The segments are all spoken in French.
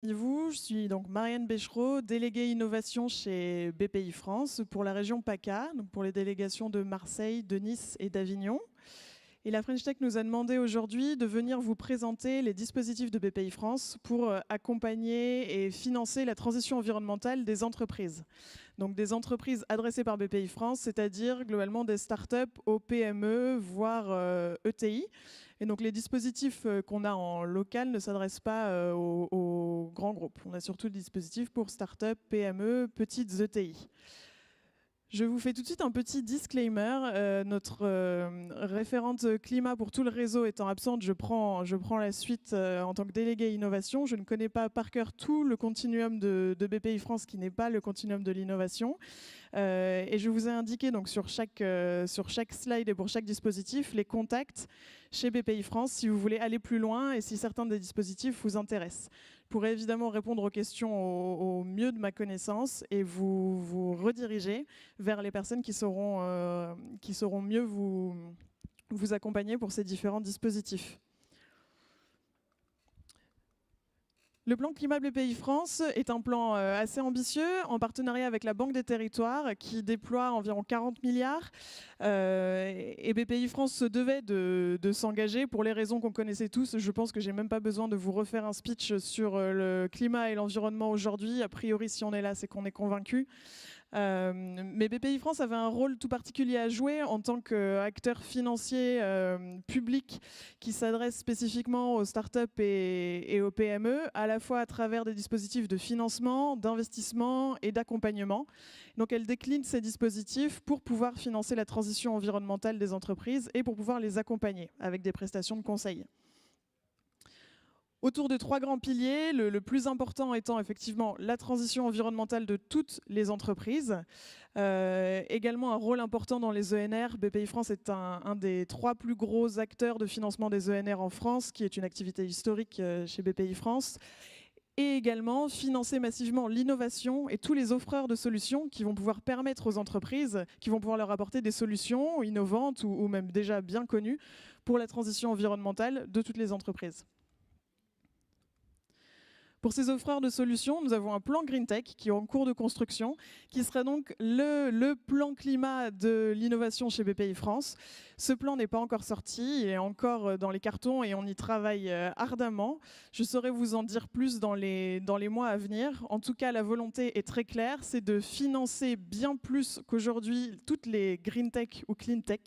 Je suis donc Marianne Béchereau, déléguée innovation chez BPI France pour la région PACA, donc pour les délégations de Marseille, de Nice et d'Avignon. Et la French Tech nous a demandé aujourd'hui de venir vous présenter les dispositifs de BPI France pour accompagner et financer la transition environnementale des entreprises. Donc des entreprises adressées par BPI France, c'est-à-dire globalement des startups aux PME, voire ETI. Et donc les dispositifs qu'on a en local ne s'adressent pas aux grands groupes. On a surtout des dispositifs pour startups, PME, petites ETI. Je vous fais tout de suite un petit disclaimer. Notre référente climat pour tout le réseau étant absente, je prends la suite en tant que déléguée innovation. Je ne connais pas par cœur tout le continuum de BPI France qui n'est pas le continuum de l'innovation. Et je vous ai indiqué donc sur chaque slide et pour chaque dispositif les contacts chez BPI France si vous voulez aller plus loin et si certains des dispositifs vous intéressent. Je pourrais évidemment répondre aux questions au mieux de ma connaissance et vous rediriger vers les personnes qui sauront mieux vous accompagner pour ces différents dispositifs. Le plan Climat BPI France est un plan assez ambitieux en partenariat avec la Banque des Territoires qui déploie environ 40 milliards. Et BPI France se devait de s'engager pour les raisons qu'on connaissait tous. Je pense que je n'ai même pas besoin de vous refaire un speech sur le climat et l'environnement aujourd'hui. A priori, si on est là, c'est qu'on est convaincu. Mais BPI France avait un rôle tout particulier à jouer en tant qu'acteur financier public qui s'adresse spécifiquement aux startups et aux PME, à la fois à travers des dispositifs de financement, d'investissement et d'accompagnement. Donc elle décline ces dispositifs pour pouvoir financer la transition environnementale des entreprises et pour pouvoir les accompagner avec des prestations de conseil. Autour de 3 grands piliers, le plus important étant effectivement la transition environnementale de toutes les entreprises. Également un rôle important dans les ENR. BPI France est un des 3 plus gros acteurs de financement des ENR en France, qui est une activité historique chez BPI France. Et également financer massivement l'innovation et tous les offreurs de solutions qui vont pouvoir permettre aux entreprises, qui vont pouvoir leur apporter des solutions innovantes ou même déjà bien connues pour la transition environnementale de toutes les entreprises. Pour ces offreurs de solutions, nous avons un plan Green Tech qui est en cours de construction, qui sera donc le plan climat de l'innovation chez BPI France. Ce plan n'est pas encore sorti, il est encore dans les cartons et on y travaille ardemment. Je saurai vous en dire plus dans les mois à venir. En tout cas, la volonté est très claire, c'est de financer bien plus qu'aujourd'hui toutes les Green Tech ou Clean Tech.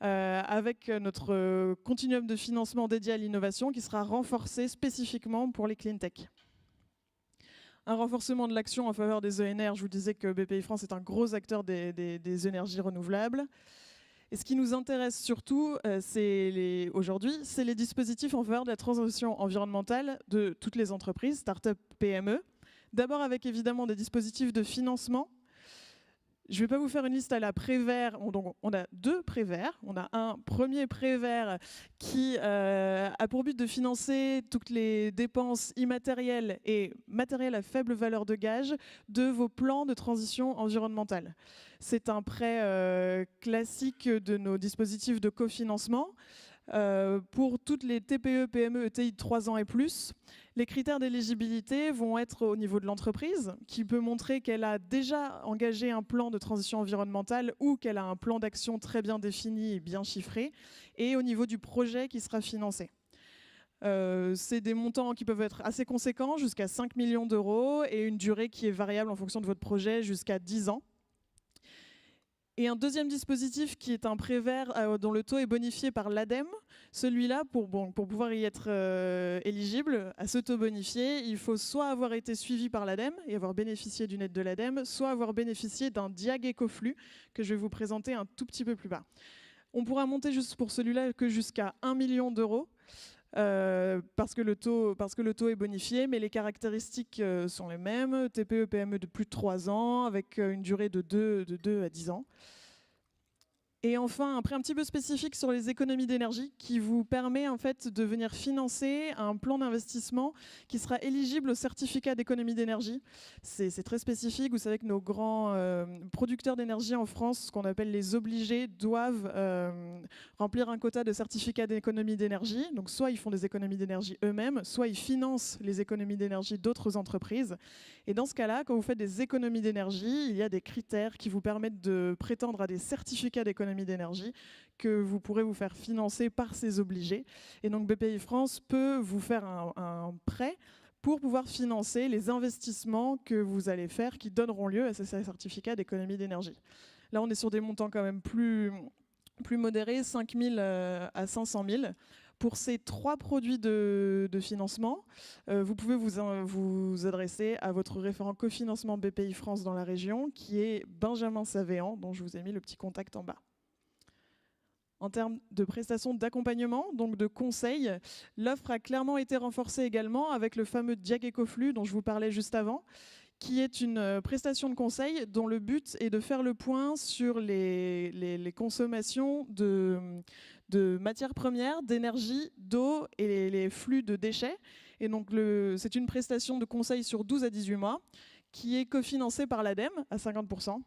Avec notre continuum de financement dédié à l'innovation qui sera renforcé spécifiquement pour les clean tech. Un renforcement de l'action en faveur des ENR, je vous disais que BPI France est un gros acteur des énergies renouvelables. Et ce qui nous intéresse surtout aujourd'hui, c'est les dispositifs en faveur de la transition environnementale de toutes les entreprises, start-up, PME. D'abord avec évidemment des dispositifs de financement. Je ne vais pas vous faire une liste à la Prévert. Donc, on a 2 Préverts. On a un premier Prévert qui a pour but de financer toutes les dépenses immatérielles et matérielles à faible valeur de gage de vos plans de transition environnementale. C'est un prêt classique de nos dispositifs de cofinancement. Pour toutes les TPE, PME, ETI de 3 ans et plus, les critères d'éligibilité vont être au niveau de l'entreprise, qui peut montrer qu'elle a déjà engagé un plan de transition environnementale ou qu'elle a un plan d'action très bien défini et bien chiffré, et au niveau du projet qui sera financé. C'est des montants qui peuvent être assez conséquents, jusqu'à 5 millions d'euros, et une durée qui est variable en fonction de votre projet, jusqu'à 10 ans. Et un deuxième dispositif qui est un prêt vert dont le taux est bonifié par l'ADEME. Celui-là, pour pouvoir y être éligible à ce taux bonifié, il faut soit avoir été suivi par l'ADEME et avoir bénéficié d'une aide de l'ADEME, soit avoir bénéficié d'un DIAG écoflux que je vais vous présenter un tout petit peu plus bas. On pourra monter juste pour celui-là que jusqu'à 1 million d'euros. Parce que le taux est bonifié, mais les caractéristiques sont les mêmes. TPE, PME de plus de 3 ans, avec une durée de 2 à 10 ans. Et enfin, un prêt un petit peu spécifique sur les économies d'énergie qui vous permet en fait de venir financer un plan d'investissement qui sera éligible au certificat d'économie d'énergie. C'est très spécifique. Vous savez que nos grands producteurs d'énergie en France, ce qu'on appelle les obligés, doivent remplir un quota de certificats d'économie d'énergie. Donc soit ils font des économies d'énergie eux-mêmes, soit ils financent les économies d'énergie d'autres entreprises. Et dans ce cas-là, quand vous faites des économies d'énergie, il y a des critères qui vous permettent de prétendre à des certificats d'économie d'énergie que vous pourrez vous faire financer par ces obligés. Et donc BPI France peut vous faire un prêt pour pouvoir financer les investissements que vous allez faire qui donneront lieu à ces certificats d'économie d'énergie. Là, on est sur des montants quand même plus modérés, 5 000 à 500 000. Pour ces 3 produits de financement, vous pouvez vous adresser à votre référent cofinancement BPI France dans la région, qui est Benjamin Savéan, dont je vous ai mis le petit contact en bas. En termes de prestations d'accompagnement, donc de conseils, l'offre a clairement été renforcée également avec le fameux Diag Ecoflux dont je vous parlais juste avant, qui est une prestation de conseil dont le but est de faire le point sur les consommations de matières premières, d'énergie, d'eau et les flux de déchets. Et donc c'est une prestation de conseil sur 12 à 18 mois qui est cofinancée par l'ADEME à 50%.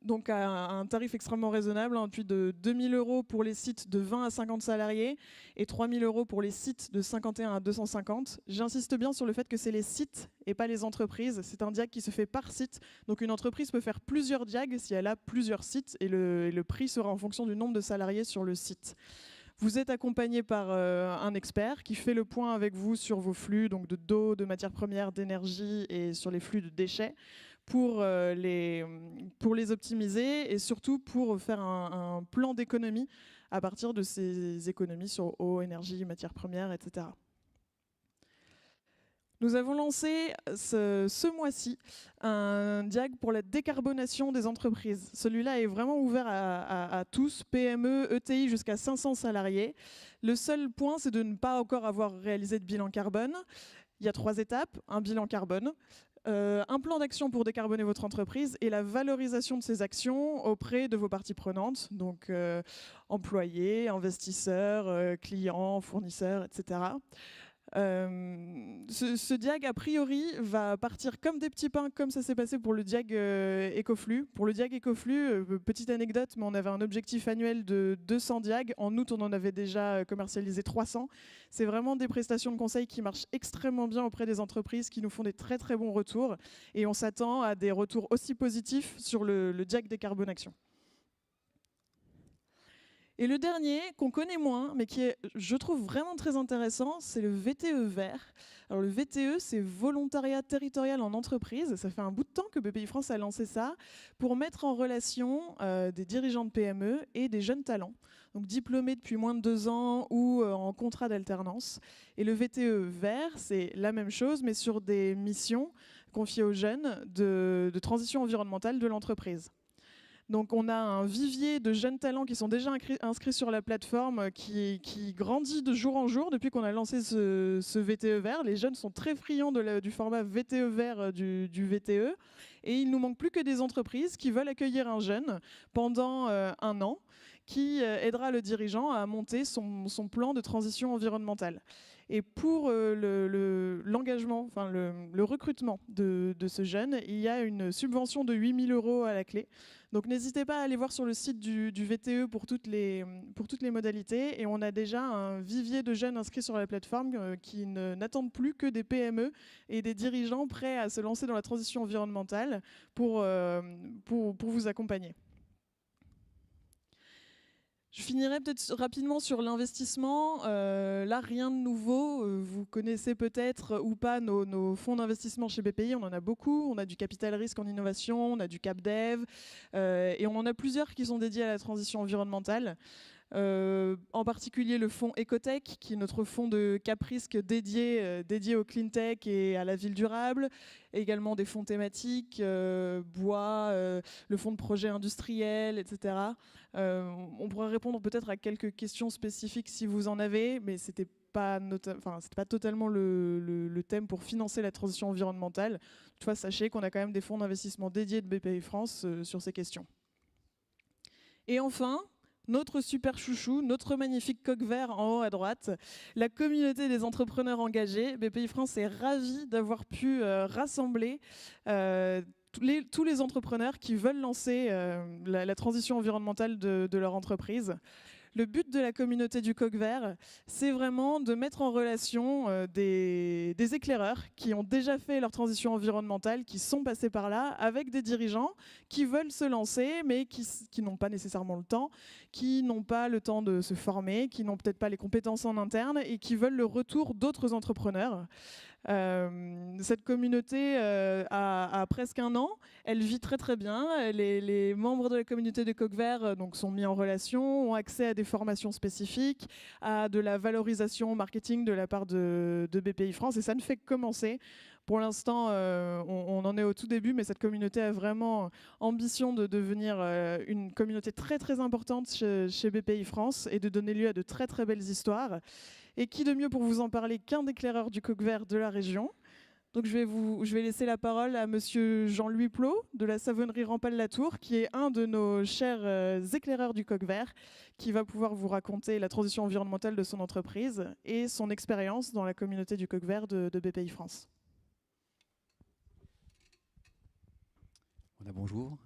Donc à un tarif extrêmement raisonnable, plus de 2 000 € pour les sites de 20 à 50 salariés et 3 000 € pour les sites de 51 à 250. J'insiste bien sur le fait que c'est les sites et pas les entreprises. C'est un diag qui se fait par site. Donc une entreprise peut faire plusieurs diags si elle a plusieurs sites et le prix sera en fonction du nombre de salariés sur le site. Vous êtes accompagné par un expert qui fait le point avec vous sur vos flux donc d'eau, de matières premières, d'énergie et sur les flux de déchets, pour les optimiser et surtout pour faire un plan d'économie à partir de ces économies sur eau, énergie, matières premières, etc. Nous avons lancé ce mois-ci un diag pour la décarbonation des entreprises. Celui-là est vraiment ouvert à tous, PME, ETI jusqu'à 500 salariés. Le seul point, c'est de ne pas encore avoir réalisé de bilan carbone. Il y a 3 étapes, un bilan carbone, un plan d'action pour décarboner votre entreprise et la valorisation de ces actions auprès de vos parties prenantes, donc employés, investisseurs, clients, fournisseurs, etc. Ce diag, a priori, va partir comme des petits pains, comme ça s'est passé pour le diag Ecoflux. Pour le diag Ecoflux, petite anecdote, mais on avait un objectif annuel de 200 diags. En août, on en avait déjà commercialisé 300. C'est vraiment des prestations de conseil qui marchent extrêmement bien auprès des entreprises, qui nous font des très très bons retours. Et on s'attend à des retours aussi positifs sur le diag décarbonation. Et le dernier, qu'on connaît moins, mais qui est, je trouve, vraiment très intéressant, c'est le VTE vert. Alors le VTE, c'est volontariat territorial en entreprise. Ça fait un bout de temps que BPI France a lancé ça pour mettre en relation des dirigeants de PME et des jeunes talents, donc diplômés depuis moins de 2 ans ou en contrat d'alternance. Et le VTE vert, c'est la même chose, mais sur des missions confiées aux jeunes de transition environnementale de l'entreprise. Donc on a un vivier de jeunes talents qui sont déjà inscrits sur la plateforme qui grandit de jour en jour depuis qu'on a lancé ce VTE vert. Les jeunes sont très friands du format VTE vert du VTE. Et il ne nous manque plus que des entreprises qui veulent accueillir un jeune pendant 1 an qui aidera le dirigeant à monter son plan de transition environnementale. Et pour l'engagement, enfin le recrutement de ce jeune, il y a une subvention de 8 000 € à la clé. Donc n'hésitez pas à aller voir sur le site du VTE pour toutes les modalités. Et on a déjà un vivier de jeunes inscrits sur la plateforme qui n'attendent plus que des PME et des dirigeants prêts à se lancer dans la transition environnementale pour vous accompagner. Je finirai peut-être rapidement sur l'investissement. Là, rien de nouveau. Vous connaissez peut-être ou pas nos fonds d'investissement chez BPI. On en a beaucoup. On a du capital risque en innovation, on a du CapDev. Et on en a plusieurs qui sont dédiés à la transition environnementale. En particulier le fonds Ecotech, qui est notre fonds de cap-risque dédié au clean tech et à la ville durable. Et également des fonds thématiques, bois, le fonds de projet industriel, etc. On pourra répondre peut-être à quelques questions spécifiques si vous en avez, mais c'était pas totalement le thème pour financer la transition environnementale. Toutefois, sachez qu'on a quand même des fonds d'investissement dédiés de BPI France sur ces questions. Et enfin, notre super chouchou, notre magnifique coq vert en haut à droite, la communauté des entrepreneurs engagés. BPI France est ravi d'avoir pu rassembler tous les entrepreneurs qui veulent lancer la transition environnementale de leur entreprise. Le but de la communauté du coq vert, c'est vraiment de mettre en relation des éclaireurs qui ont déjà fait leur transition environnementale, qui sont passés par là, avec des dirigeants qui veulent se lancer, mais qui n'ont pas nécessairement le temps, qui n'ont pas le temps de se former, qui n'ont peut-être pas les compétences en interne et qui veulent le retour d'autres entrepreneurs. Cette communauté a presque 1 an. Elle vit très très bien. Les membres de la communauté de Coq Vert donc, sont mis en relation, ont accès à des formations spécifiques, à de la valorisation marketing de la part de BPI France. Et ça ne fait que commencer. Pour l'instant, on en est au tout début, mais cette communauté a vraiment ambition de devenir une communauté très très importante chez BPI France et de donner lieu à de très très belles histoires. Et qui de mieux pour vous en parler qu'un éclaireur du coq vert de la région. Donc je vais laisser la parole à monsieur Jean-Louis Plot de la savonnerie Rampal-Latour, qui est un de nos chers éclaireurs du coq vert, qui va pouvoir vous raconter la transition environnementale de son entreprise et son expérience dans la communauté du coq vert de BPI France. Bonjour,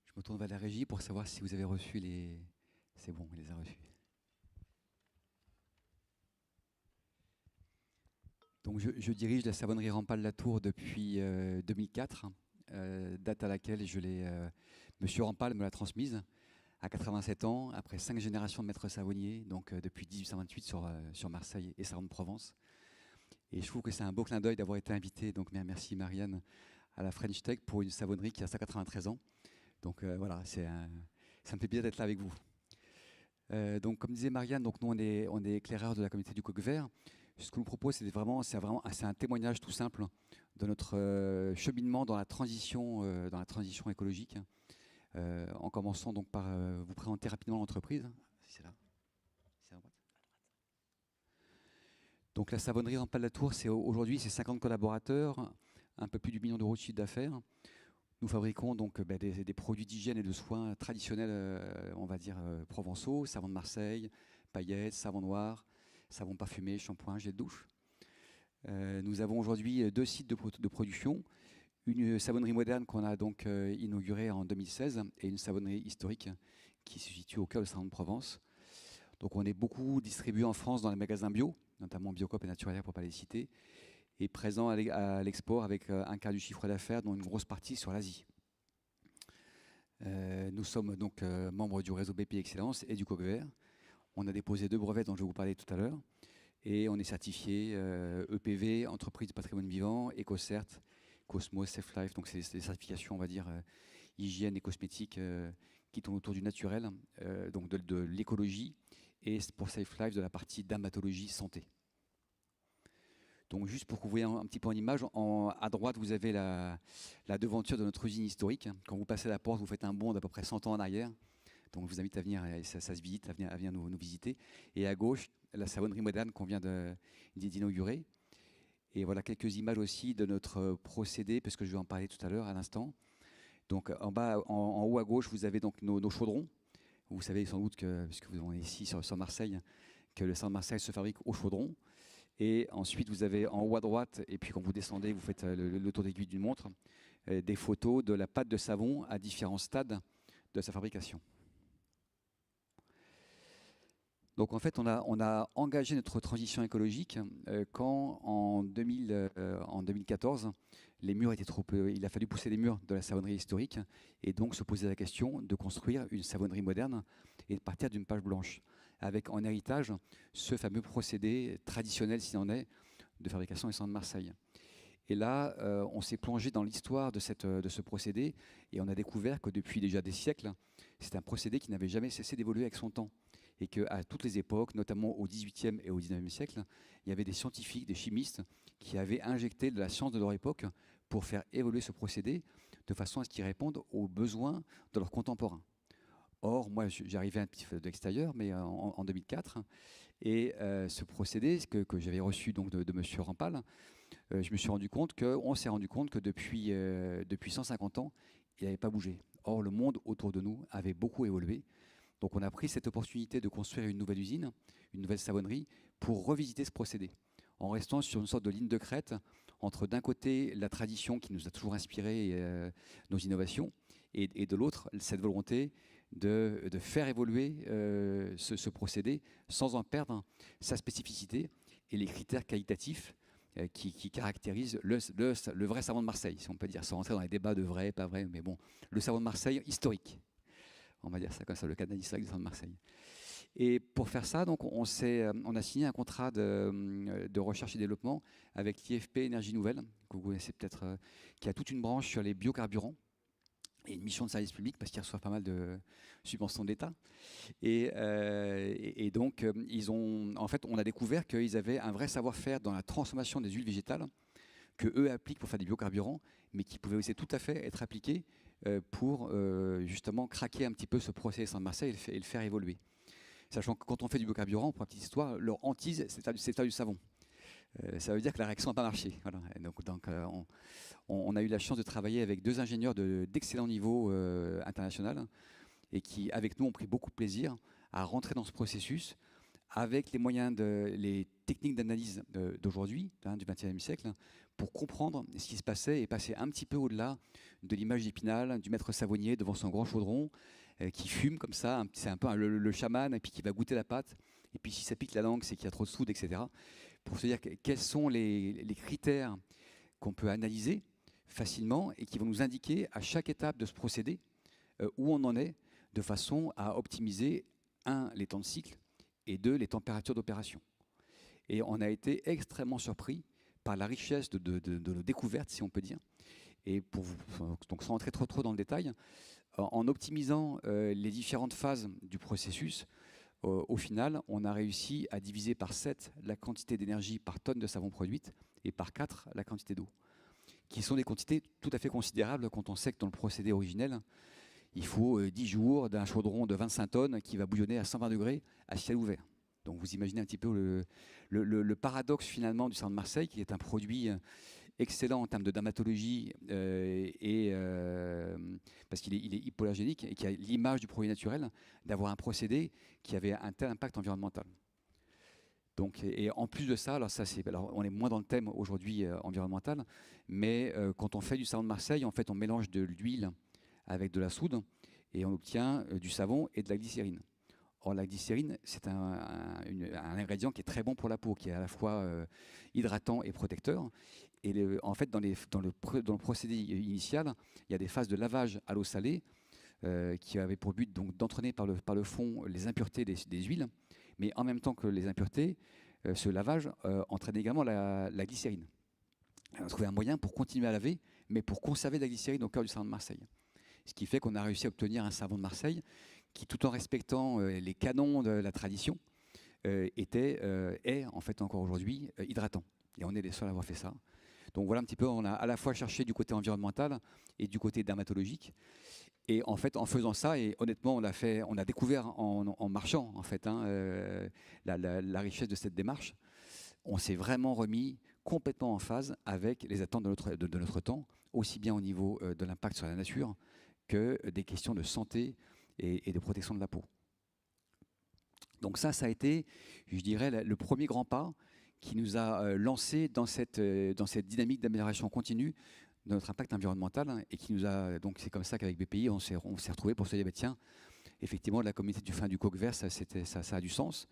je me tourne vers la régie pour savoir si vous avez reçu les... C'est bon, on les a reçus. Donc je dirige la savonnerie Rampal-Latour depuis 2004, date à laquelle Monsieur Rampal me l'a transmise à 87 ans, après 5 générations de maîtres savonniers, donc depuis 1828 sur Marseille et Salon-de-Provence. Et je trouve que c'est un beau clin d'œil d'avoir été invité, donc merci Marianne, à la French Tech pour une savonnerie qui a 193 ans. Donc voilà, ça me fait plaisir d'être là avec vous. Donc comme disait Marianne, donc nous on est éclaireurs de la communauté du coq vert. Ce que nous propose, c'est un témoignage tout simple de notre cheminement dans la transition écologique, en commençant donc par vous présenter rapidement l'entreprise. C'est là. C'est à droite. Donc la savonnerie Rampal-Latour, aujourd'hui c'est 50 collaborateurs, un peu plus du million d'euros de chiffre d'affaires. Nous fabriquons donc des produits d'hygiène et de soins traditionnels, on va dire provençaux, savon de Marseille, paillettes, savon noir, savon parfumé, shampoing, gel de douche. Nous avons aujourd'hui 2 sites de production, une savonnerie moderne qu'on a donc inaugurée en 2016 et une savonnerie historique qui se situe au cœur de Salon-de-Provence. Donc on est beaucoup distribué en France dans les magasins bio, notamment Biocoop et Naturalia pour ne pas les citer, et présent à l'export avec un quart du chiffre d'affaires, dont une grosse partie sur l'Asie. Nous sommes donc membres du réseau BPI Excellence et du coq vert. On a déposé 2 brevets dont je vais vous parler tout à l'heure. Et on est certifié EPV, entreprise de patrimoine vivant, EcoCert, Cosmos, Safe Life. Donc c'est des certifications, on va dire, hygiène et cosmétique qui tournent autour du naturel, donc de l'écologie. Et pour Safe Life, de la partie dermatologie santé. Donc juste pour que vous voyez un petit peu en image, à droite, vous avez la devanture de notre usine historique. Quand vous passez la porte, vous faites un bond d'à peu près 100 ans en arrière. Donc je vous invite à venir, ça se visite, à venir nous visiter. Et à gauche, la savonnerie moderne qu'on vient d'inaugurer. Et voilà quelques images aussi de notre procédé, parce que je vais en parler tout à l'heure, à l'instant. Donc en bas, en haut à gauche, vous avez donc nos chaudrons. Vous savez sans doute que, puisque vous êtes ici sur Marseille, que le sang de Marseille se fabrique au chaudron. Et ensuite, vous avez en haut à droite, et puis quand vous descendez, vous faites le tour d'aiguille d'une montre, des photos de la pâte de savon à différents stades de sa fabrication. Donc en fait, on a engagé notre transition écologique quand en 2014, les murs étaient trop peu. Il a fallu pousser les murs de la savonnerie historique et donc se poser la question de construire une savonnerie moderne et de partir d'une page blanche, avec en héritage ce fameux procédé traditionnel, s'il en est, de fabrication essence de Marseille. Et là, on s'est plongé dans l'histoire de ce procédé et on a découvert que depuis déjà des siècles, c'est un procédé qui n'avait jamais cessé d'évoluer avec son temps. Et qu'à toutes les époques, notamment au XVIIIe et au XIXe siècle, il y avait des scientifiques, des chimistes qui avaient injecté de la science de leur époque pour faire évoluer ce procédé de façon à ce qu'il réponde aux besoins de leurs contemporains. Or, moi, j'arrivais un petit peu de l'extérieur, mais en 2004, et ce procédé que j'avais reçu donc de M. Rampal, on s'est rendu compte que depuis 150 ans, il n'avait pas bougé. Or, le monde autour de nous avait beaucoup évolué. Donc on a pris cette opportunité de construire une nouvelle usine, une nouvelle savonnerie, pour revisiter ce procédé, en restant sur une sorte de ligne de crête entre d'un côté la tradition qui nous a toujours inspiré nos innovations, et de l'autre cette volonté de faire évoluer ce procédé sans en perdre sa spécificité et les critères qualitatifs qui caractérisent le vrai savon de Marseille, si on peut dire, sans rentrer dans les débats de vrai, pas vrai, mais bon, le savon de Marseille historique. On va dire ça comme ça, le canal historique du savon de Marseille. Et pour faire ça, donc, on a signé un contrat de recherche et développement avec l'IFP Énergie Nouvelle, que vous connaissez peut-être, qui a toute une branche sur les biocarburants et une mission de service public parce qu'ils reçoivent pas mal de subventions de l'État. Et donc, en fait, on a découvert qu'ils avaient un vrai savoir-faire dans la transformation des huiles végétales que eux appliquent pour faire des biocarburants, mais qui pouvaient aussi tout à fait être appliqués pour justement craquer un petit peu ce processus de Marseille et le faire évoluer. Sachant que quand on fait du biocarburant, pour la petite histoire, leur hantise, c'est du savon. Ça veut dire que la réaction n'a pas marché. Voilà. Donc on a eu la chance de travailler avec 2 ingénieurs d'excellent niveau international et qui, avec nous, ont pris beaucoup de plaisir à rentrer dans ce processus avec les moyens, les techniques d'analyse d'aujourd'hui, du XXIe siècle, pour comprendre ce qui se passait et passer un petit peu au-delà de l'image d'Épinal, du maître savonnier devant son grand chaudron, qui fume comme ça, c'est un peu le chaman, et puis qui va goûter la pâte, et puis si ça pique la langue, c'est qu'il y a trop de soude, etc. Pour se dire quels sont les critères qu'on peut analyser facilement et qui vont nous indiquer à chaque étape de ce procédé où on en est, de façon à optimiser, 1, les temps de cycle, et 2, les températures d'opération. Et on a été extrêmement surpris par la richesse de nos découvertes, si on peut dire. Et donc sans rentrer trop dans le détail, en optimisant les différentes phases du processus, au final, on a réussi à diviser par 7 la quantité d'énergie par tonne de savon produite et par 4 la quantité d'eau, qui sont des quantités tout à fait considérables quand on sait que dans le procédé originel, il faut 10 jours d'un chaudron de 25 tonnes qui va bouillonner à 120 degrés à ciel ouvert. Donc vous imaginez un petit peu le paradoxe finalement du savon de Marseille, qui est un produit excellent en termes de dermatologie parce qu'il est hypoallergénique et qui a l'image du produit naturel, d'avoir un procédé qui avait un tel impact environnemental. Donc, et en plus de ça, alors on est moins dans le thème aujourd'hui environnemental, mais quand on fait du savon de Marseille, en fait, on mélange de l'huile avec de la soude et on obtient du savon et de la glycérine. Or, la glycérine, c'est un ingrédient qui est très bon pour la peau, qui est à la fois hydratant et protecteur. Et en fait, dans le procédé initial, il y a des phases de lavage à l'eau salée qui avaient pour but d'entraîner par le fond les impuretés des huiles, mais en même temps que les impuretés, ce lavage entraîne également la glycérine. On a trouvé un moyen pour continuer à laver, mais pour conserver de la glycérine au cœur du savon de Marseille. Ce qui fait qu'on a réussi à obtenir un savon de Marseille qui, tout en respectant les canons de la tradition, est en fait encore aujourd'hui hydratant. Et on est les seuls à avoir fait ça. Donc voilà un petit peu, on a à la fois cherché du côté environnemental et du côté dermatologique. Et en fait, en faisant ça, et honnêtement, on a découvert en marchant en fait la richesse de cette démarche. On s'est vraiment remis complètement en phase avec les attentes de notre temps, aussi bien au niveau de l'impact sur la nature que des questions de santé et de protection de la peau. Donc ça a été, je dirais, le premier grand pas qui nous a lancé dans cette dynamique d'amélioration continue de notre impact environnemental et qui nous a, donc c'est comme ça qu'avec BPI, on s'est retrouvés pour se dire, bah, tiens, effectivement, la communauté du coq vert, ça a du sens.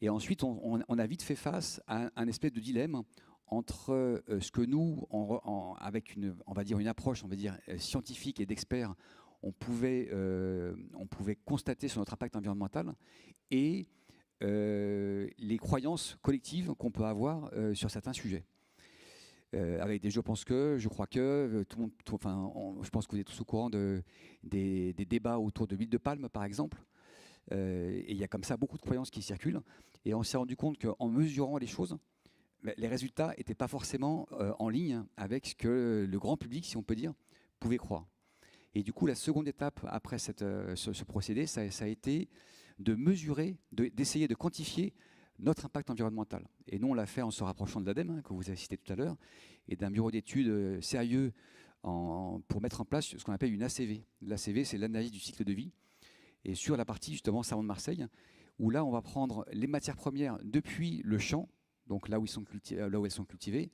Et ensuite, on a vite fait face à un espèce de dilemme entre ce que nous, avec on va dire une approche, on va dire scientifique et d'experts, on pouvait constater sur notre impact environnemental et les croyances collectives qu'on peut avoir sur certains sujets. Avec des je pense que, je crois que, je pense que vous êtes tous au courant des débats autour de l'huile de palme, par exemple. Et il y a comme ça beaucoup de croyances qui circulent. Et on s'est rendu compte qu'en mesurant les choses, les résultats n'étaient pas forcément en ligne avec ce que le grand public, si on peut dire, pouvait croire. Et du coup, la seconde étape après ce procédé, ça a été de mesurer, d'essayer de quantifier notre impact environnemental. Et nous, on l'a fait en se rapprochant de l'ADEME, que vous avez cité tout à l'heure, et d'un bureau d'études sérieux pour mettre en place ce qu'on appelle une ACV. L'ACV, c'est l'analyse du cycle de vie. et sur la partie justement savon de Marseille, où là on va prendre les matières premières depuis le champ, donc là où elles sont cultivées,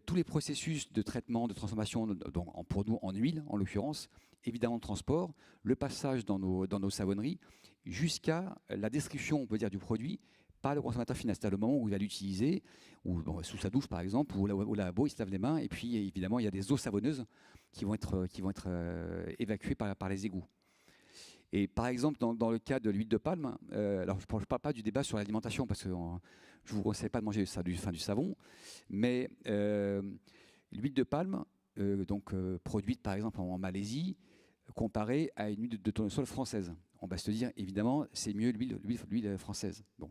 tous les processus de traitement, de transformation, donc pour nous en huile en l'occurrence, évidemment le transport, le passage dans nos savonneries, jusqu'à la description, on peut dire, du produit par le consommateur final. C'est-à-dire le moment où il va l'utiliser, ou sous sa douche par exemple, ou au lavabo, il se lave les mains, et puis évidemment il y a des eaux savonneuses qui vont être évacuées par les égouts. Et par exemple, dans le cas de l'huile de palme, alors je ne parle pas du débat sur l'alimentation, parce que je ne vous conseille pas de manger du savon, mais l'huile de palme, produite par exemple en Malaisie, comparée à une huile de tournesol française. On va se dire, évidemment, c'est mieux l'huile française. Bon.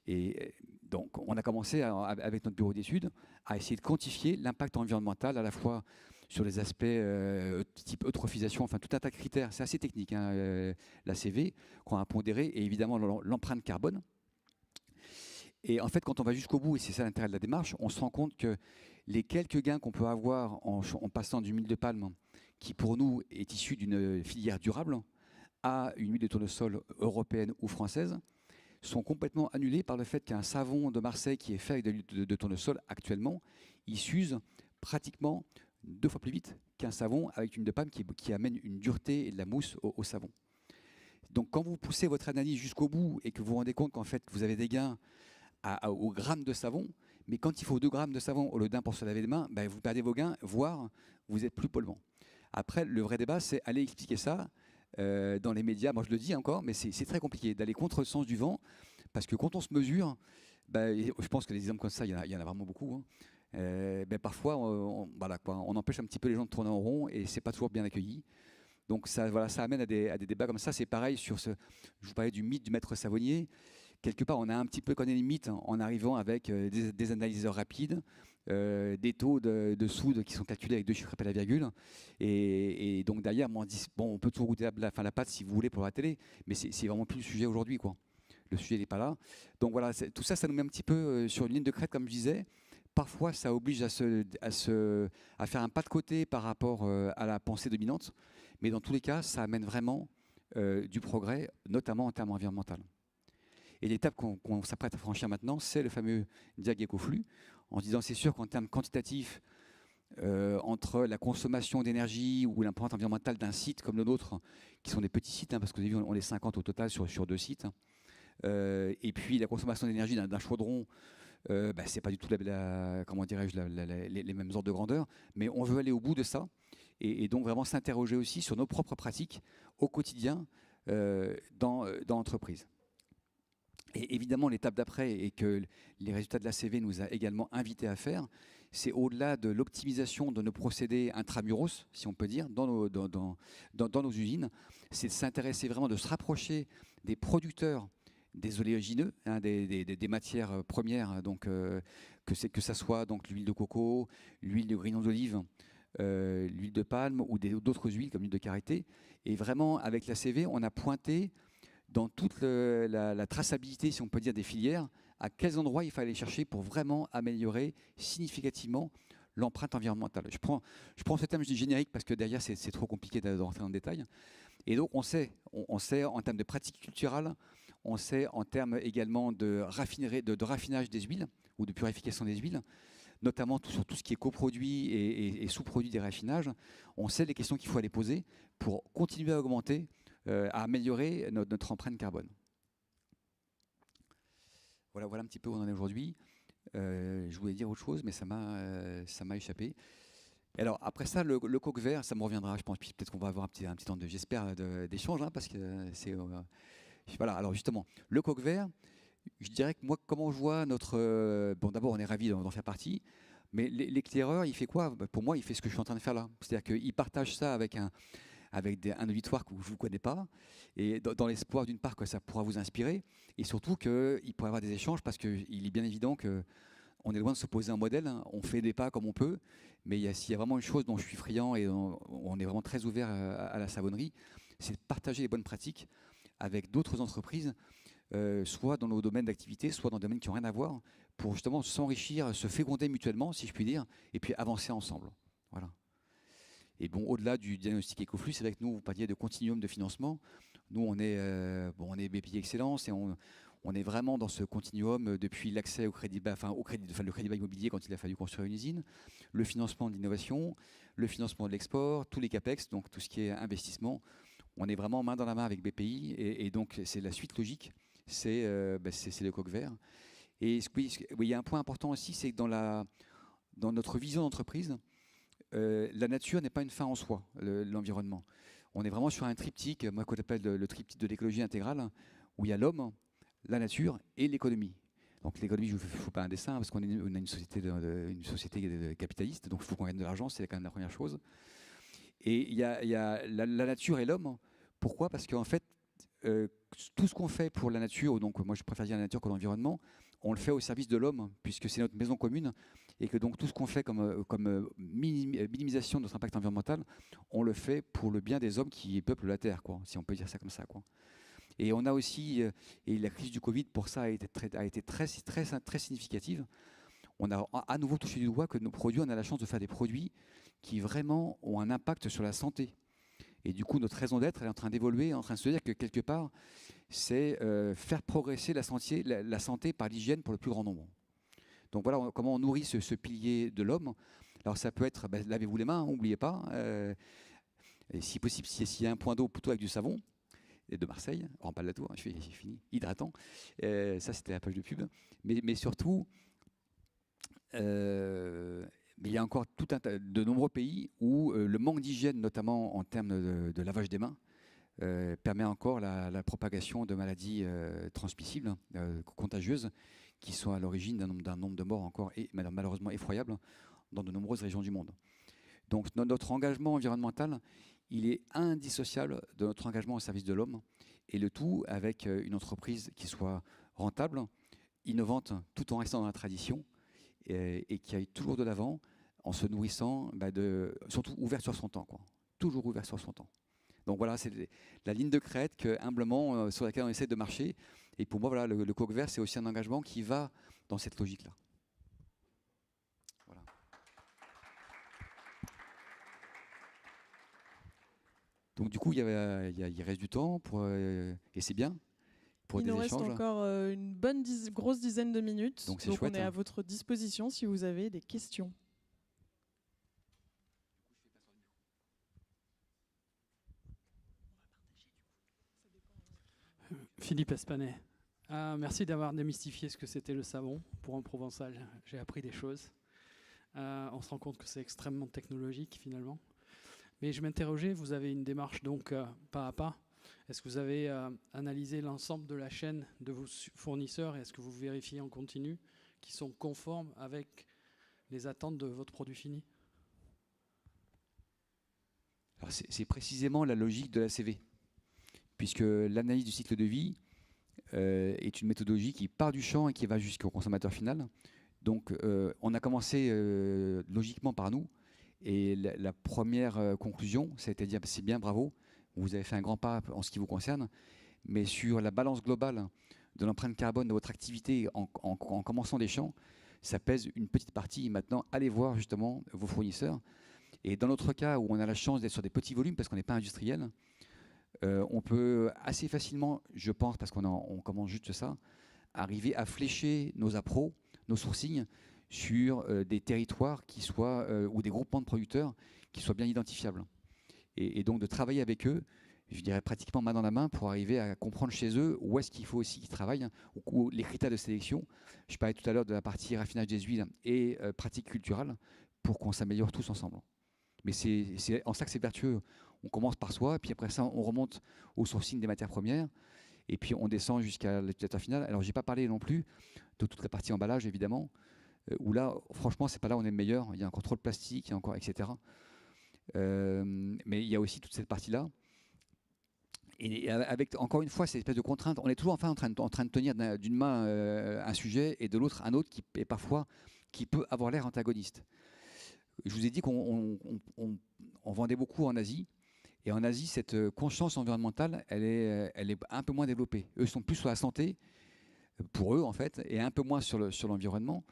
Et donc, on a commencé avec notre bureau d'études à essayer de quantifier l'impact environnemental à la fois sur les aspects type eutrophisation, enfin tout un tas de critères. C'est assez technique, hein, la CV, qu'on a pondéré, et évidemment l'empreinte carbone. Et en fait, quand on va jusqu'au bout, et c'est ça l'intérêt de la démarche, on se rend compte que les quelques gains qu'on peut avoir en passant d'une huile de palme, qui pour nous est issue d'une filière durable, à une huile de tournesol européenne ou française, sont complètement annulés par le fait qu'un savon de Marseille qui est fait avec de l'huile de tournesol actuellement, il s'use pratiquement 2 fois plus vite qu'un savon avec une huile de palme qui amène une dureté et de la mousse au savon. Donc quand vous poussez votre analyse jusqu'au bout et que vous vous rendez compte qu'en fait vous avez des gains au gramme de savon, mais quand il faut 2 grammes de savon au lieu d'1 pour se laver les mains, ben vous perdez vos gains, voire vous êtes plus polluant. Après, le vrai débat, c'est aller expliquer ça dans les médias. Moi, je le dis encore, mais c'est très compliqué d'aller contre le sens du vent, parce que quand on se mesure, je pense que des exemples comme ça, il y en a vraiment beaucoup. Hein. Parfois, on empêche un petit peu les gens de tourner en rond, et c'est pas toujours bien accueilli. Donc ça amène à des débats comme ça. C'est pareil je vous parlais du mythe du maître savonnier. Quelque part, on a un petit peu connu les mythes en arrivant avec des analyseurs rapides, des taux de soude qui sont calculés avec 2 chiffres après la virgule. Et donc derrière, on dit, bon, on peut toujours goûter la pâte si vous voulez pour la télé, mais c'est vraiment plus le sujet aujourd'hui, quoi. Le sujet n'est pas là. Donc voilà, tout ça, ça nous met un petit peu sur une ligne de crête, comme je disais. Parfois, ça oblige à faire un pas de côté par rapport à la pensée dominante. Mais dans tous les cas, ça amène vraiment du progrès, notamment en termes environnementaux. Et l'étape qu'on s'apprête à franchir maintenant, c'est le fameux diag écoflux, en se disant c'est sûr qu'en termes quantitatifs, entre la consommation d'énergie ou l'empreinte environnementale d'un site comme le nôtre, qui sont des petits sites, hein, parce que vous avez vu, on est 50 au total sur 2 sites, hein, et puis la consommation d'énergie d'un chaudron, c'est pas du tout comment dirais-je, les mêmes ordres de grandeur, mais on veut aller au bout de ça, et donc vraiment s'interroger aussi sur nos propres pratiques au quotidien dans l'entreprise. Et évidemment, l'étape d'après, et que les résultats de la CV nous a également invités à faire, c'est au-delà de l'optimisation de nos procédés intramuros, si on peut dire, dans nos usines, c'est de s'intéresser vraiment, de se rapprocher des producteurs des oléagineux, hein, des matières premières, donc, que ça soit l'huile de coco, l'huile de grignon d'olive, l'huile de palme ou d'autres huiles comme l'huile de karité. Et vraiment, avec la CV, on a pointé dans toute la traçabilité, si on peut dire, des filières, à quels endroits il fallait chercher pour vraiment améliorer significativement l'empreinte environnementale. Je prends ce terme, je dis générique, parce que derrière, c'est trop compliqué de rentrer dans le détail. Et donc, on sait en termes de pratiques culturales, on sait en termes également de raffinage des huiles, ou de purification des huiles, notamment sur tout ce qui est coproduit et sous-produit des raffinages. On sait les questions qu'il faut aller poser pour continuer à augmenter, à améliorer notre empreinte carbone. Voilà un petit peu où on en est aujourd'hui. Je voulais dire autre chose, mais ça m'a échappé. Alors après ça, le coq vert, ça me reviendra, je pense. Puis peut-être qu'on va avoir un petit temps j'espère, d'échange, hein, parce que c'est voilà. Alors justement, le coq vert, je dirais que moi, comment je vois notre d'abord, on est ravis d'en faire partie, mais l'éclaireur, il fait quoi? Pour moi, il fait ce que je suis en train de faire là. C'est-à-dire qu'il partage ça avec un auditoire que je ne vous connais pas, et dans l'espoir d'une part que ça pourra vous inspirer, et surtout qu'il pourra y avoir des échanges, parce qu'il est bien évident qu'on est loin de se poser un modèle, hein. On fait des pas comme on peut, mais s'il y a vraiment une chose dont je suis friand, et on est vraiment très ouvert à la savonnerie, c'est de partager les bonnes pratiques avec d'autres entreprises, soit dans nos domaines d'activité, soit dans des domaines qui n'ont rien à voir, pour justement s'enrichir, se féconder mutuellement, si je puis dire, et puis avancer ensemble. Voilà. Et bon, au-delà du diagnostic écoflux, c'est vrai que nous, vous parliez de continuum de financement. Nous, on est BPI Excellence et on est vraiment dans ce continuum depuis l'accès au crédit, le crédit bas immobilier quand il a fallu construire une usine, le financement de l'innovation, le financement de l'export, tous les CAPEX, donc tout ce qui est investissement. On est vraiment main dans la main avec BPI et donc c'est la suite logique, c'est le coq vert. Et oui, il y a un point important aussi, c'est que dans notre vision d'entreprise, la nature n'est pas une fin en soi, l'environnement. On est vraiment sur un triptyque, moi qu'on appelle le triptyque de l'écologie intégrale, où il y a l'homme, la nature et l'économie. Donc l'économie, je ne vous fais pas un dessin, parce qu'on a une société capitaliste, donc il faut qu'on gagne de l'argent, c'est quand même la première chose. Et il y a la nature et l'homme. Pourquoi? Parce qu'en fait, tout ce qu'on fait pour la nature, donc moi je préfère dire la nature que l'environnement, on le fait au service de l'homme, puisque c'est notre maison commune, et que donc tout ce qu'on fait comme minimisation de notre impact environnemental, on le fait pour le bien des hommes qui peuplent la Terre, quoi, si on peut dire ça comme ça, quoi. Et on a aussi, et la crise du Covid pour ça a été très significative, on a à nouveau touché du doigt que nos produits, on a la chance de faire des produits qui vraiment ont un impact sur la santé. Et du coup, notre raison d'être, elle est en train d'évoluer, en train de se dire que quelque part, c'est faire progresser la santé par l'hygiène pour le plus grand nombre. Donc voilà comment on nourrit ce pilier de l'homme. Alors ça peut être, lavez-vous les mains, n'oubliez pas. Et si possible, s'il y a un point d'eau, plutôt avec du savon. Et de Marseille, on rentre pas de la tour, j'ai fini, hydratant. Ça, c'était la page de pub. Mais surtout, mais il y a encore de nombreux pays où le manque d'hygiène, notamment en termes de lavage des mains, permet encore la propagation de maladies transmissibles, contagieuses, qui sont à l'origine d'un nombre de morts encore malheureusement effroyable dans de nombreuses régions du monde. Donc notre engagement environnemental, il est indissociable de notre engagement au service de l'homme, et le tout avec une entreprise qui soit rentable, innovante, tout en restant dans la tradition, et qui aille toujours de l'avant en se nourrissant, surtout ouvert sur son temps, quoi. Toujours ouvert sur son temps. Donc voilà, c'est la ligne de crête humblement sur laquelle on essaie de marcher. Et pour moi, voilà, le coq vert, c'est aussi un engagement qui va dans cette logique-là. Voilà. Donc du coup, il reste du temps et c'est bien. Il nous reste encore une grosse dizaine de minutes. Donc chouette, on est à votre disposition si vous avez des questions. Philippe Espanet. Merci d'avoir démystifié ce que c'était le savon. Pour un Provençal, j'ai appris des choses. On se rend compte que c'est extrêmement technologique finalement. Mais je m'interrogeais, vous avez une démarche donc pas à pas. Est-ce que vous avez analysé l'ensemble de la chaîne de vos fournisseurs et est-ce que vous vérifiez en continu qu'ils sont conformes avec les attentes de votre produit fini? C'est précisément la logique de la CV, puisque l'analyse du cycle de vie est une méthodologie qui part du champ et qui va jusqu'au consommateur final. Donc on a commencé logiquement par nous, et la première conclusion, c'était de dire c'est bien, bravo, vous avez fait un grand pas en ce qui vous concerne, mais sur la balance globale de l'empreinte carbone de votre activité en commençant des champs, ça pèse une petite partie. Maintenant, allez voir justement vos fournisseurs. Et dans notre cas, où on a la chance d'être sur des petits volumes, parce qu'on n'est pas industriel, on peut assez facilement, je pense, parce qu'on commence juste ça, arriver à flécher nos appros, nos sourcings, sur des territoires qui soient, ou des groupements de producteurs qui soient bien identifiables. Et donc de travailler avec eux, je dirais pratiquement main dans la main, pour arriver à comprendre chez eux où est-ce qu'il faut aussi qu'ils travaillent, ou les critères de sélection. Je parlais tout à l'heure de la partie raffinage des huiles et pratique culturelle, pour qu'on s'améliore tous ensemble. Mais c'est en ça que c'est vertueux. On commence par soi, puis après ça, on remonte au sourcing des matières premières, et puis on descend jusqu'à l'utilisateur final. Alors, je n'ai pas parlé non plus de toute la partie emballage, évidemment, où là, franchement, c'est pas là où on est le meilleur. Il y a encore trop de plastique, il y a encore, etc. Mais il y a aussi toute cette partie-là. Et avec, encore une fois, cette espèce de contrainte, on est toujours en train de tenir d'une main un sujet et de l'autre un autre qui peut avoir l'air antagoniste. Je vous ai dit qu'on vendait beaucoup en Asie. Et en Asie, cette conscience environnementale, elle est un peu moins développée. Eux sont plus sur la santé, pour eux en fait, et un peu moins sur l'environnement.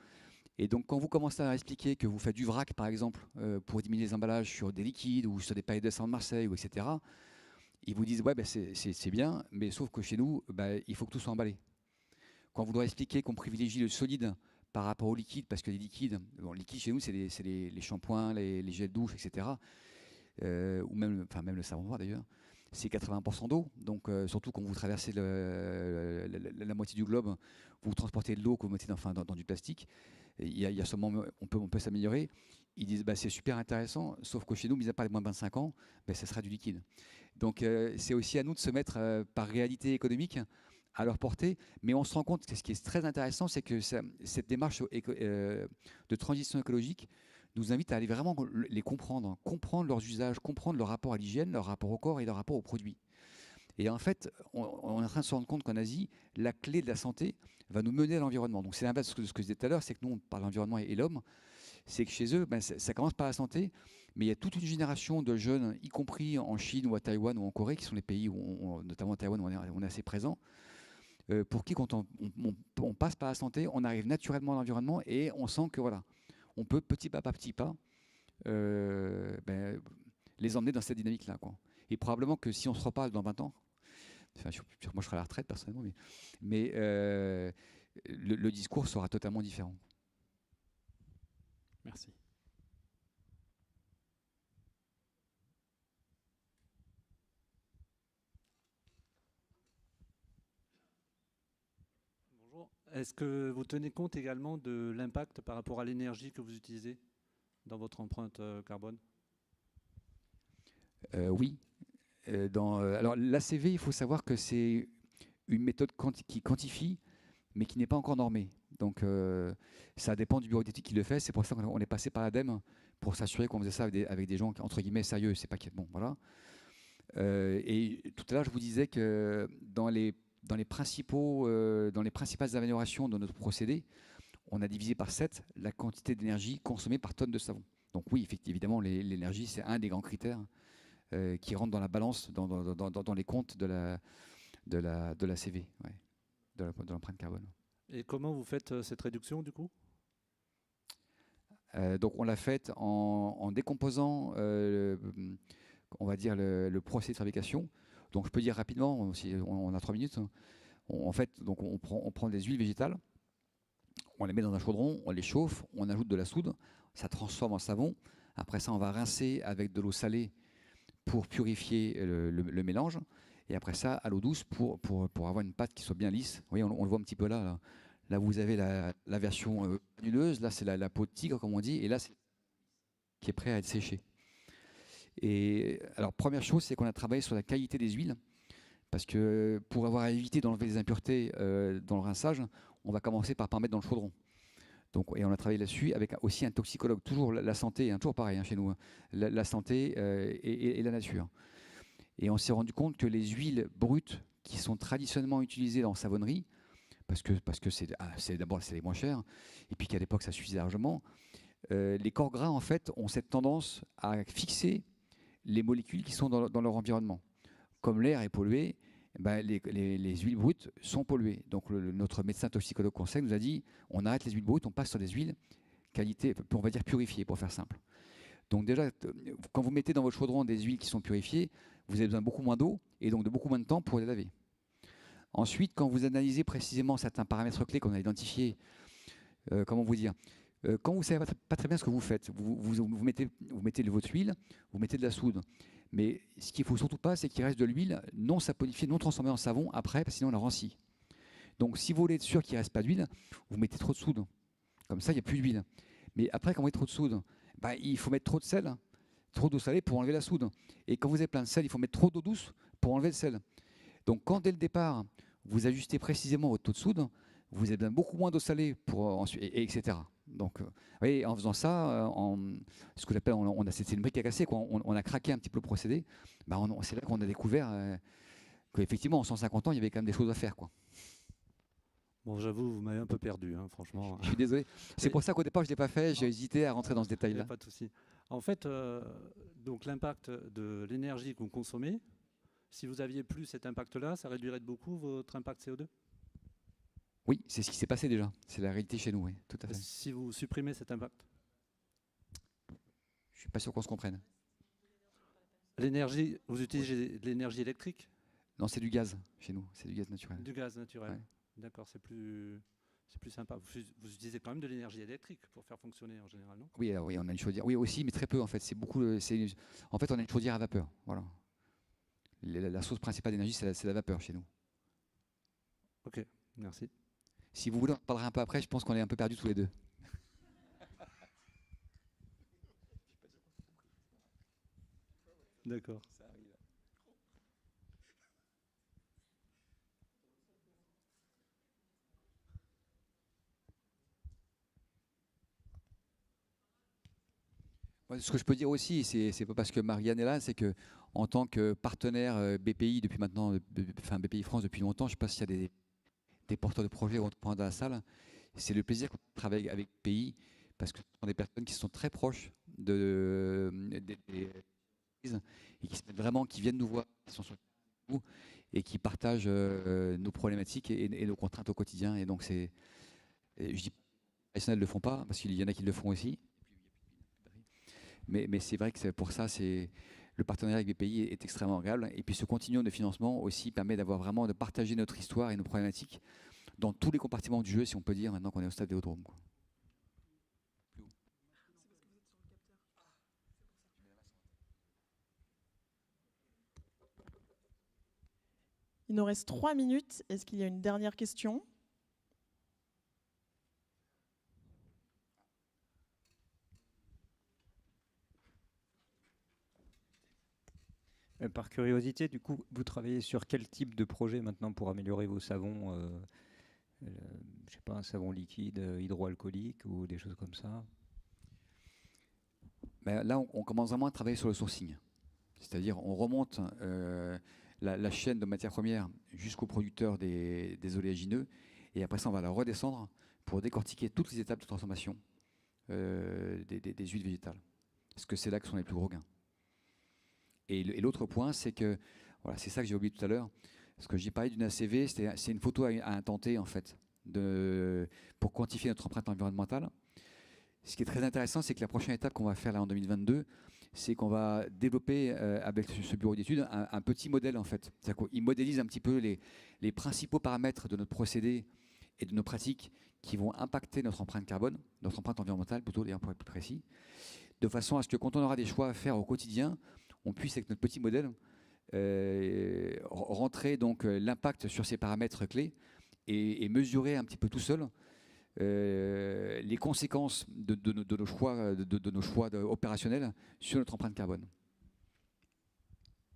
Et donc quand vous commencez à expliquer que vous faites du vrac, par exemple, pour diminuer les emballages sur des liquides ou sur des paillettes de sang de Marseille, etc., ils vous disent ouais, ben c'est bien, mais sauf que chez nous, ben, il faut que tout soit emballé. Quand vous leur expliquez qu'on privilégie le solide par rapport au liquide, parce que les liquides, bon, liquide chez nous, c'est les shampoings, les gels douche, etc. Ou même, enfin, même le savon noir d'ailleurs. C'est 80% d'eau, donc surtout quand vous traversez la moitié du globe, vous transportez de l'eau que vous mettez dans du plastique. Il y a seulement, on peut s'améliorer. Ils disent bah, c'est super intéressant, sauf que chez nous, mis à part les moins de 25 ans, bah, ça sera du liquide. Donc c'est aussi à nous de se mettre par réalité économique à leur portée, mais on se rend compte que ce qui est très intéressant, c'est que cette démarche de transition écologique nous invite à aller vraiment les comprendre, comprendre leurs usages, comprendre leur rapport à l'hygiène, leur rapport au corps et leur rapport aux produits. Et en fait, on est en train de se rendre compte qu'en Asie, la clé de la santé va nous mener à l'environnement. Donc c'est l'inverse de ce que je disais tout à l'heure, c'est que nous, on parle de l'environnement et l'homme, c'est que chez eux, ben, ça commence par la santé, mais il y a toute une génération de jeunes, y compris en Chine ou à Taïwan ou en Corée, qui sont les pays, notamment à Taïwan, où on est assez présent, pour qui, quand on passe par la santé, on arrive naturellement à l'environnement et on sent que voilà, on peut petit pas ben, les emmener dans cette dynamique-là, quoi. Et probablement que si on se reparle dans 20 ans, enfin, moi je serai à la retraite personnellement, mais le discours sera totalement différent. Merci. Bonjour. Est-ce que vous tenez compte également de l'impact par rapport à l'énergie que vous utilisez dans votre empreinte carbone? Oui. Alors l'ACV, il faut savoir que c'est une méthode qui quantifie, mais qui n'est pas encore normée. Donc ça dépend du bureau d'éthique qui le fait. C'est pour ça qu'on est passé par l'ADEME pour s'assurer qu'on faisait ça avec des gens entre guillemets sérieux. C'est pas bon, voilà. Et tout à l'heure, je vous disais que dans les principales améliorations de notre procédé, on a divisé par 7 la quantité d'énergie consommée par tonne de savon. Donc oui, évidemment, l'énergie, c'est un des grands critères qui rentre dans la balance, dans les comptes de la CV, ouais, de l'empreinte carbone. Et comment vous faites cette réduction du coup? Donc on l'a faite en décomposant, on va dire, le procédé de fabrication. Donc je peux dire rapidement, si on a 3 minutes, en fait, donc on prend des huiles végétales, on les met dans un chaudron, on les chauffe, on ajoute de la soude, ça transforme en savon. Après ça, on va rincer avec de l'eau salée pour purifier le mélange. Et après ça, à l'eau douce pour avoir une pâte qui soit bien lisse. Vous voyez, on le voit un petit peu là. Là, vous avez la version granuleuse. Là, c'est la peau de tigre, comme on dit. Et là, c'est qui est prêt à être séché. Et alors, première chose, c'est qu'on a travaillé sur la qualité des huiles. Parce que pour avoir évité d'enlever les impuretés dans le rinçage, on va commencer par mettre dans le chaudron. Donc, et on a travaillé là-dessus avec aussi un toxicologue, toujours la santé, toujours pareil chez nous, la santé et la nature. Et on s'est rendu compte que les huiles brutes qui sont traditionnellement utilisées en savonnerie, parce que d'abord c'est les moins chères, et puis qu'à l'époque ça suffisait largement, les corps gras en fait ont cette tendance à fixer les molécules qui sont dans leur environnement. Comme l'air est pollué, ben les huiles brutes sont polluées. Donc notre médecin toxicologue conseil nous a dit on arrête les huiles brutes, on passe sur des huiles qualité, on va dire purifiées pour faire simple. Donc déjà, quand vous mettez dans votre chaudron des huiles qui sont purifiées, vous avez besoin de beaucoup moins d'eau et donc de beaucoup moins de temps pour les laver. Ensuite, quand vous analysez précisément certains paramètres clés qu'on a identifiés, comment vous dire, quand vous ne savez pas très bien ce que vous faites, vous mettez de votre huile, vous mettez de la soude. Mais ce qu'il ne faut surtout pas, c'est qu'il reste de l'huile non saponifiée, non transformée en savon après, parce que sinon on la rancit. Donc si vous voulez être sûr qu'il ne reste pas d'huile, vous mettez trop de soude. Comme ça, il n'y a plus d'huile. Mais après, quand vous mettez trop de soude, bah, il faut mettre trop de sel, trop d'eau salée pour enlever la soude. Et quand vous avez plein de sel, il faut mettre trop d'eau douce pour enlever le sel. Donc quand dès le départ, vous ajustez précisément votre taux de soude, vous avez besoin beaucoup moins d'eau salée pour ensuite, etc. Donc, voyez, en faisant ça, ce que j'appelle, c'est une brique à casser, quoi. On a craqué un petit peu le procédé. Bah, c'est là qu'on a découvert qu'effectivement, en 150 ans, il y avait quand même des choses à faire, quoi. Bon, j'avoue, vous m'avez un peu perdu, hein, franchement. Je suis désolé. C'est pour ça qu'au départ, je ne l'ai pas fait. J'ai hésité à rentrer dans ce détail-là. Pas de souci. En fait, donc l'impact de l'énergie que vous consommez, si vous aviez plus cet impact-là, ça réduirait de beaucoup votre impact CO2? Oui, c'est ce qui s'est passé déjà. C'est la réalité chez nous, oui, tout à fait. Si vous supprimez cet impact? Je ne suis pas sûr qu'on se comprenne. l'énergie, vous utilisez de l'énergie électrique? Non, c'est du gaz chez nous, c'est du gaz naturel. Du gaz naturel. Ouais. D'accord, c'est plus sympa. Vous utilisez quand même de l'énergie électrique pour faire fonctionner en général, non? Oui, alors oui, on a une chaudière. Oui, aussi, mais très peu en fait. C'est beaucoup. En fait, on a une chaudière à vapeur. Voilà. La source principale d'énergie, c'est la vapeur chez nous. Ok, merci. Si vous voulez, on en parlera un peu après. Je pense qu'on est un peu perdus tous les deux. D'accord. Moi, ce que je peux dire aussi, c'est pas parce que Marianne est là, c'est que en tant que partenaire BPI depuis maintenant, enfin BPI France depuis longtemps, je ne sais pas s'il y a des porteurs de projets ou entrepreneurs dans la salle. C'est le plaisir qu'on travaille avec BPI parce que ce sont des personnes qui sont très proches des entreprises et qui se mettent vraiment, qui viennent nous voir, qui sont sur nous et qui partagent nos problématiques et nos contraintes au quotidien. Et donc je dis pas que les professionnels ne le font pas parce qu'il y en a qui le font aussi. Mais c'est vrai que pour ça, le partenariat avec BPI est extrêmement agréable. Et puis ce continuum de financement aussi permet d'avoir vraiment de partager notre histoire et nos problématiques dans tous les compartiments du jeu, si on peut dire, maintenant qu'on est au stade Vélodrome. Il nous reste 3 minutes. Est-ce qu'il y a une dernière question ? Par curiosité, du coup, vous travaillez sur quel type de projet maintenant pour améliorer vos savons je sais pas, un savon liquide, hydroalcoolique ou des choses comme ça? Ben là, on commence vraiment à travailler sur le sourcing. C'est-à-dire, on remonte la chaîne de matières premières jusqu'au producteur des oléagineux. Et après ça, on va la redescendre pour décortiquer toutes les étapes de transformation des huiles végétales. Parce que c'est là que sont les plus gros gains. Et l'autre point, c'est que, voilà, c'est ça que j'ai oublié tout à l'heure, parce que j'ai parlé d'une ACV, c'est une photo à un temps T, en fait, pour quantifier notre empreinte environnementale. Ce qui est très intéressant, c'est que la prochaine étape qu'on va faire là en 2022, c'est qu'on va développer avec ce bureau d'études un petit modèle, en fait. C'est-à-dire qu'il modélise un petit peu les principaux paramètres de notre procédé et de nos pratiques qui vont impacter notre empreinte carbone, notre empreinte environnementale, plutôt d'ailleurs pour être plus précis, de façon à ce que quand on aura des choix à faire au quotidien, on puisse, avec notre petit modèle, rentrer donc l'impact sur ces paramètres clés et mesurer un petit peu tout seul les conséquences de nos choix opérationnels sur notre empreinte carbone.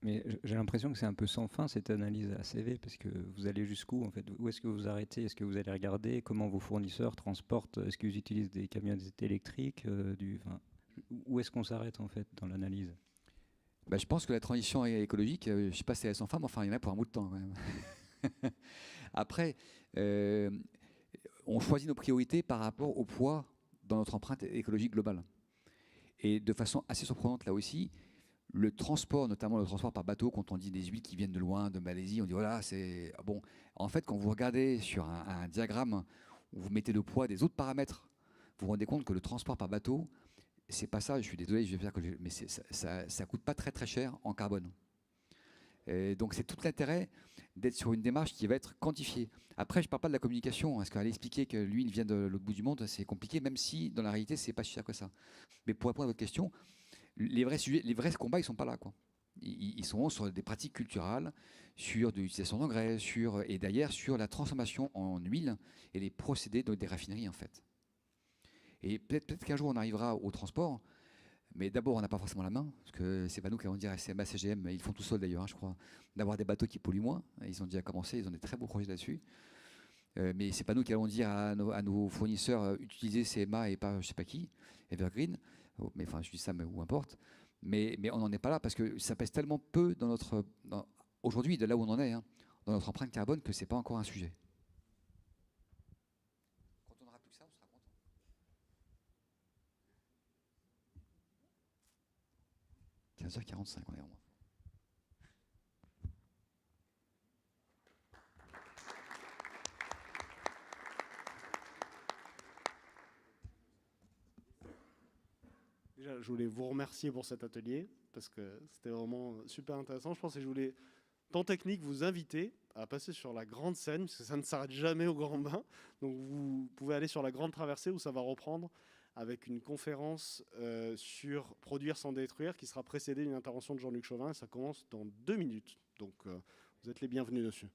Mais j'ai l'impression que c'est un peu sans fin cette analyse ACV, parce que vous allez jusqu'où en fait? Où est-ce que vous arrêtez? Est-ce que vous allez regarder comment vos fournisseurs transportent? Est-ce qu'ils utilisent des camionnettes électriques où est-ce qu'on s'arrête en fait dans l'analyse? Ben, je pense que la transition écologique, je ne sais pas si elle est sans fin, mais enfin, il y en a pour un bout de temps quand même. Après, on choisit nos priorités par rapport au poids dans notre empreinte écologique globale. Et de façon assez surprenante, là aussi, le transport, notamment le transport par bateau, quand on dit des huiles qui viennent de loin, de Malaisie, on dit voilà, c'est bon. En fait, quand vous regardez sur un diagramme où vous mettez le poids des autres paramètres, vous vous rendez compte que le transport par bateau, c'est pas ça, je suis désolé, je vais faire mais ça coûte pas très très cher en carbone. Et donc c'est tout l'intérêt d'être sur une démarche qui va être quantifiée. Après, je ne parle pas de la communication, parce qu'aller expliquer que l'huile vient de l'autre bout du monde, c'est compliqué, même si dans la réalité, c'est pas si cher que ça. Mais pour répondre à votre question, les vrais sujets, les vrais combats, ils sont pas là, quoi. Ils sont sur des pratiques culturelles, sur l'utilisation d'engrais, et d'ailleurs sur la transformation en huile et les procédés des raffineries, en fait. Et peut-être qu'un jour on arrivera au transport, mais d'abord on n'a pas forcément la main, parce que c'est pas nous qui allons dire à CMA, CGM, ils font tout seuls d'ailleurs, hein, je crois, d'avoir des bateaux qui polluent moins. Ils ont déjà commencé, ils ont des très beaux projets là-dessus. Mais c'est pas nous qui allons dire à nos fournisseurs utilisez CMA et pas je sais pas qui, Evergreen, mais enfin je dis ça, mais où importe. Mais on n'en est pas là parce que ça pèse tellement peu aujourd'hui, de là où on en est, hein, dans notre empreinte carbone, que c'est pas encore un sujet. 15h45, on est en moins. Déjà, je voulais vous remercier pour cet atelier, parce que c'était vraiment super intéressant, je pense, et je voulais, tant technique, vous inviter à passer sur la grande scène, parce que ça ne s'arrête jamais au Grand Bain. Donc vous pouvez aller sur la grande traversée où ça va reprendre avec une conférence sur produire sans détruire, qui sera précédée d'une intervention de Jean-Luc Chauvin, et ça commence dans 2 minutes. Donc vous êtes les bienvenus dessus.